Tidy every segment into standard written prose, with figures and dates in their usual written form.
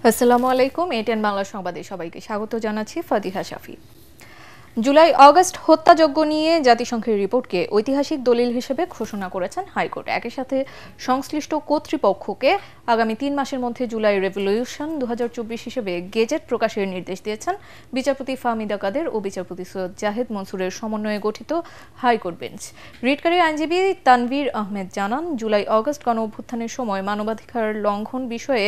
আসসালামু আলাইকুম। এটিএন বাংলা সংবাদে সবাইকে স্বাগত জানাচ্ছি ফাতিহা শাফি। জুলাই আগস্ট হত্যাযজ্ঞ নিয়ে জাতিসংঘের রিপোর্টকে ঐতিহাসিক দলিল হিসেবে ঘোষণা করেছেন হাইকোর্ট। একই সাথে সংশ্লিষ্ট কর্তৃপক্ষকে আগামী 3 মাসের মধ্যে জুলাই রেভলিউশন 2024 হিসেবে গেজেট প্রকাশের নির্দেশ দিয়েছেন বিচারপতি ফাহমিদা কাদের ও বিচারপতি সৈয়দ জাহেদ মনসুরের সমন্বয়ে গঠিত হাইকোর্ট বেঞ্চ। রিটকারী আইনজীবী তানভীর আহমেদ জানান, জুলাই আগস্ট গণ অভ্যুত্থানের সময় মানবাধিকার লঙ্ঘন বিষয়ে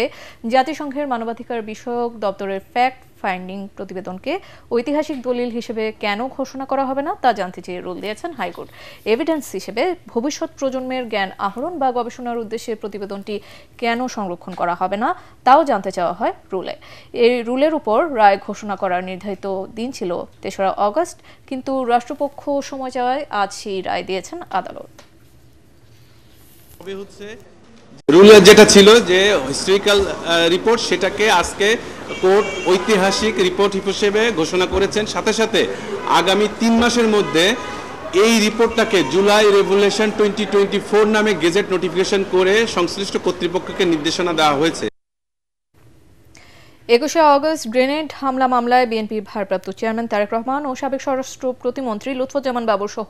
জাতিসংঘের মানবাধিকার বিষয়ক দপ্তরের ফ্যাক্ট ফাইন্ডিং প্রতিবেদনকে ঐতিহাসিক দলিল হিসেবে কেন ঘোষণা করা হবে না তা জানতে চেয়ে রুল দিয়েছেন হাইকোর্ট। এভিডেন্স হিসেবে ভবিষ্যৎ প্রজন্মের জ্ঞান আহরণ বা গবেষণার উদ্দেশ্যে প্রতিবেদনটি কেন সংরক্ষণ করা হবে না তাও জানতে চাওয়া হয় রুলে। এই রুলের উপর রায় ঘোষণা করার নির্ধারিত দিন ছিল 3রা আগস্ট, কিন্তু রাষ্ট্রপক্ষ সময় চাওয়ায় আজ সেই রায় দিয়েছেন আদালত। রুলে যেটা ছিল যে হিস্ট্রিক্যাল রিপোর্ট, সেটাকে আজকে কোর্ট ঐতিহাসিক রিপোর্ট হিসেবে ঘোষণা করেছেন। সাথে সাথে আগামী 3 মাসের মধ্যে এই রিপোর্টটাকে জুলাই রেভলিউশন 2024 নামে গেজেট নোটিফিকেশন করে সংশ্লিষ্ট কর্তৃপক্ষকে নির্দেশনা দেওয়া হয়েছে। 21শে আগস্ট গ্রেনেড হামলা মামলায় বিএনপির ভারপ্রাপ্ত চেয়ারম্যান তারেক রহমান ও সাবেক স্বরাষ্ট্র প্রতিমন্ত্রী লুৎফুজ্জামান বাবর সহ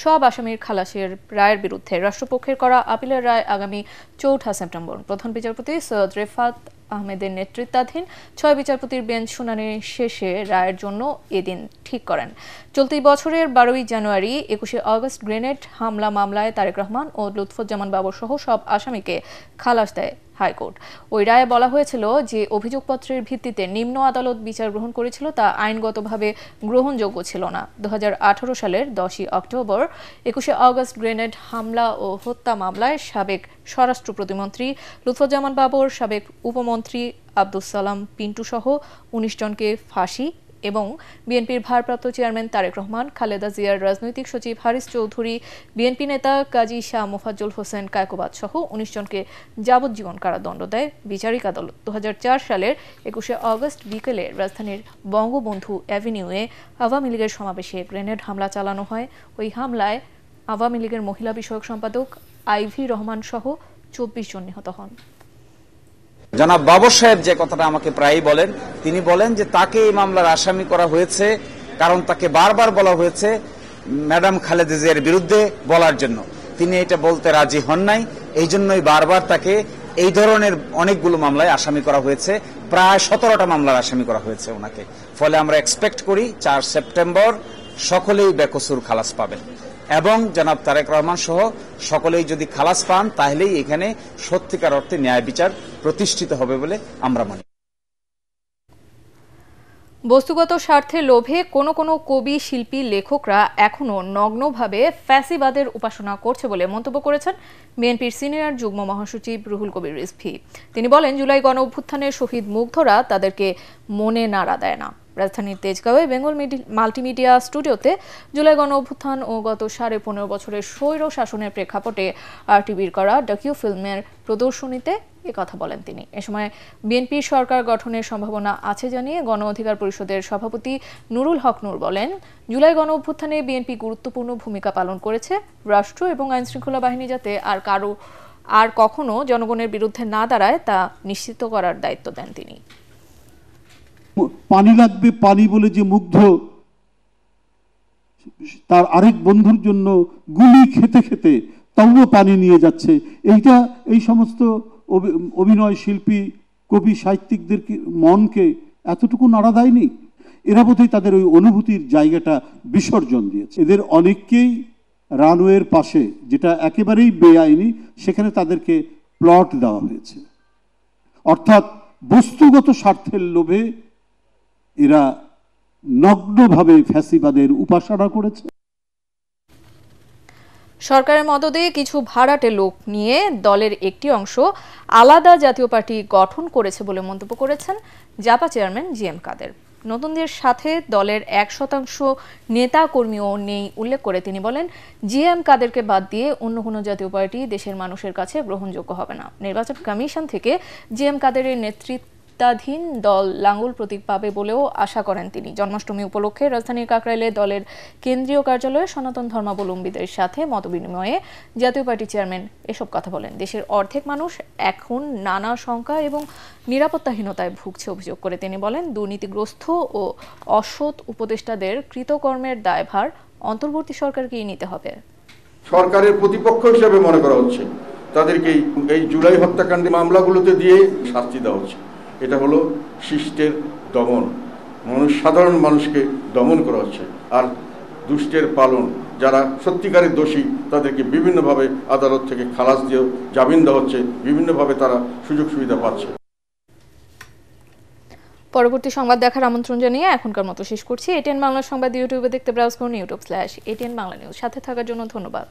সব আসামির খালাসের রায়ের বিরুদ্ধে রাষ্ট্রপক্ষের করা আপিলের রায় আগামী 4 সেপ্টেম্বর প্রধান বিচারপতি সৈয়দ রেফাত আহমেদের নেতৃত্বাধীন 6 বিচারপতির বেঞ্চ শুনানি শেষে রায়ের জন্য এদিন ঠিক করেন। চলতি বছরের 12ই জানুয়ারি 21শে আগস্ট গ্রেনেড হামলা মামলায় তারেক রহমান ও লুৎফুজ্জামান বাবর সহ সব আসামিকে খালাস দেয় হাইকোর্ট। ওই রায়ে বলা হয়েছিল যে অভিযোগপত্রের ভিত্তিতে নিম্ন আদালত বিচার গ্রহণ করেছিল তা আইনগতভাবে গ্রহণযোগ্য ছিল না। 2018 সালের 10ই অক্টোবর 21শে আগস্ট গ্রেনেড হামলা ও হত্যা মামলায় সাবেক স্বরাষ্ট্র প্রতিমন্ত্রী লুৎফুজ্জামান বাবর, সাবেক উপমন্ত্রী আব্দুস সালাম পিন্টু সহ 19 জনকে ফাঁসি এবং বিএনপির ভারপ্রাপ্ত চেয়ারম্যান তারেক রহমান, খালেদা জিয়ার রাজনৈতিক সচিব হারিস চৌধুরী, বিএনপি নেতা কাজী শাহ মোফাজ্জল হোসেন কায়কোবাদ সহ 19 জনকে যাবজ্জীবন কারাদণ্ড দেয় বিচারিক আদালত। 2004 সালের 21শে আগস্ট বিকেলে রাজধানীর বঙ্গবন্ধু অ্যাভিনিউয়ে আওয়ামী লীগের সমাবেশে গ্রেনেড হামলা চালানো হয়। ওই হামলায় আওয়ামী লীগের মহিলা বিষয়ক সম্পাদক আইভি রহমান সহ 24 জন নিহত হন। জনাব বাবর সাহেব যে কথাটা আমাকে প্রায়ই বলেন, তিনি বলেন যে তাকে এই মামলার আসামি করা হয়েছে কারণ তাকে বারবার বলা হয়েছে ম্যাডাম খালেদা জিয়ার বিরুদ্ধে বলার জন্য। তিনি এটা বলতে রাজি হন নাই, এই জন্যই বারবার তাকে এই ধরনের অনেকগুলো মামলায় আসামি করা হয়েছে। প্রায় 17টা মামলার আসামি করা হয়েছে ওনাকে। ফলে আমরা এক্সপেক্ট করি 4 সেপ্টেম্বর সকলেই বেকসুর খালাস পাবেন এবং জনাব তারেক রহমান সহ সকলেই যদি খালাস পান তাহলেই এখানে সত্যিকার অর্থে ন্যায় বিচার প্রতিষ্ঠিত হবে বলে আমরা মনে করি। বস্তুগত স্বার্থের লোভে কোনো কবি, শিল্পী, লেখকরা এখনো নগ্নভাবে ফ্যাসিবাদের উপাসনা করছে বলে মন্তব্য করেছেন বিএনপির সিনিয়র যুগ্ম মহাসচিব রুহুল কবির রিজভী। তিনি বলেন, জুলাই গণ অভ্যুত্থানের শহীদ মুগ্ধরা তাদেরকে মনে নাড়া দেয় না। রাজধানীর তেজগাঁওয়ে বেঙ্গল মাল্টিমিডিয়া স্টুডিওতে জুলাই গণ অভ্যুত্থান ও গত 15.5 বছরের স্বৈর শাসনের প্রেক্ষাপটে আরটিভির করা ডকিউ ফিল্মের প্রদর্শনীতে কথা বলেন তিনি। এ সময় বিএনপি সরকার গঠনের সম্ভাবনা আছে জানিয়ে গণ অধিকার পরিষদের সভাপতি নুরুল হক নূর বলেন, জুলাই গণ অভ্যুত্থানে বিএনপি গুরুত্বপূর্ণ ভূমিকা পালন করেছে। রাষ্ট্র এবং আইনশৃঙ্খলা বাহিনী যাতে আর কখনো জনগণের বিরুদ্ধে না দাঁড়ায় তা নিশ্চিত করার দায়িত্ব দেন তিনি। পানি লাগবে, পানি বলে যে মুগ্ধ তার আরেক বন্ধুর জন্য গুলি খেতে খেতে তাও পানি নিয়ে যাচ্ছে, এই সমস্ত অভিনয় শিল্পী, কবি, সাহিত্যিকদের মনকে এতটুকু নাড়া দেয়নি। এরা বোধহয় তাদের ওই অনুভূতির জায়গাটা বিসর্জন দিয়েছে। এদের অনেককেই রানওয়ের পাশে, যেটা একেবারেই বেআইনি, সেখানে তাদেরকে প্লট দেওয়া হয়েছে। অর্থাৎ বস্তুগত স্বার্থের লোভে এরা নগ্নভাবে ফ্যাসিবাদের উপাসনা করেছে। সরকারের মদদে কিছু ভাড়াটে লোক নিয়ে দলের একটি অংশ আলাদা জাতীয় পার্টি গঠন করেছে বলে মন্তব্য করেছেন জাপা চেয়ারম্যান জিএম কাদের। নতুনদের সাথে দলের 1% নেতা কর্মীও নেই উল্লেখ করে তিনি বলেন, জিএম কাদেরকে বাদ দিয়ে অন্য কোনো জাতীয় পার্টি দেশের মানুষের কাছে গ্রহণযোগ্য হবে না। নির্বাচন কমিশন থেকে জিএম কাদেরের নেতৃত্ব নেতৃত্বাধীন দল লাঙ্গল প্রতীক পাবে বলেও আশা করেন তিনি। জন্মাষ্টমী উপলক্ষে রাজধানীর কাকরাইলে দলের কেন্দ্রীয় কার্যালয়ে সনাতন ধর্মাবলম্বীদের সাথে মতবিনিময়ে জাতীয় পার্টি চেয়ারম্যান এসব কথা বলেন। দেশের অর্ধেক মানুষ এখন নানা শঙ্কা এবং নিরাপত্তাহীনতায় ভুগছে অভিযোগ করে তিনি বলেন, দুর্নীতিগ্রস্ত ও অসৎ উপদেষ্টাদের কৃতকর্মের দায়ভার অন্তর্বর্তী সরকারকেই নিতে হবে। সরকারের প্রতিপক্ষ হিসেবে মনে করা হচ্ছে, তাদেরকে এই জুলাই হত্যাকাণ্ডে মামলাগুলোতে দিয়ে শাস্তি দেওয়া হচ্ছে। এটা হলো শিষ্টের দমন, সাধারণ মানুষকে দমন করা হচ্ছে। আর দুষ্টের পালন, যারা সত্যিকারের দোষী তাদেরকে বিভিন্নভাবে আদালত থেকে খালাস দিয়ে জামিন দেওয়া হচ্ছে, বিভিন্নভাবে তারা সুযোগ সুবিধা পাচ্ছে। পরবর্তী সংবাদ দেখার আমন্ত্রণ জানিয়ে এখনকার মতো শেষ করছি। এটিএন বাংলা সংবাদ ইউটিউবে দেখতে ব্রাউজ করুন youtube/ATN বাংলা নিউজ। সাথে থাকার জন্য ধন্যবাদ।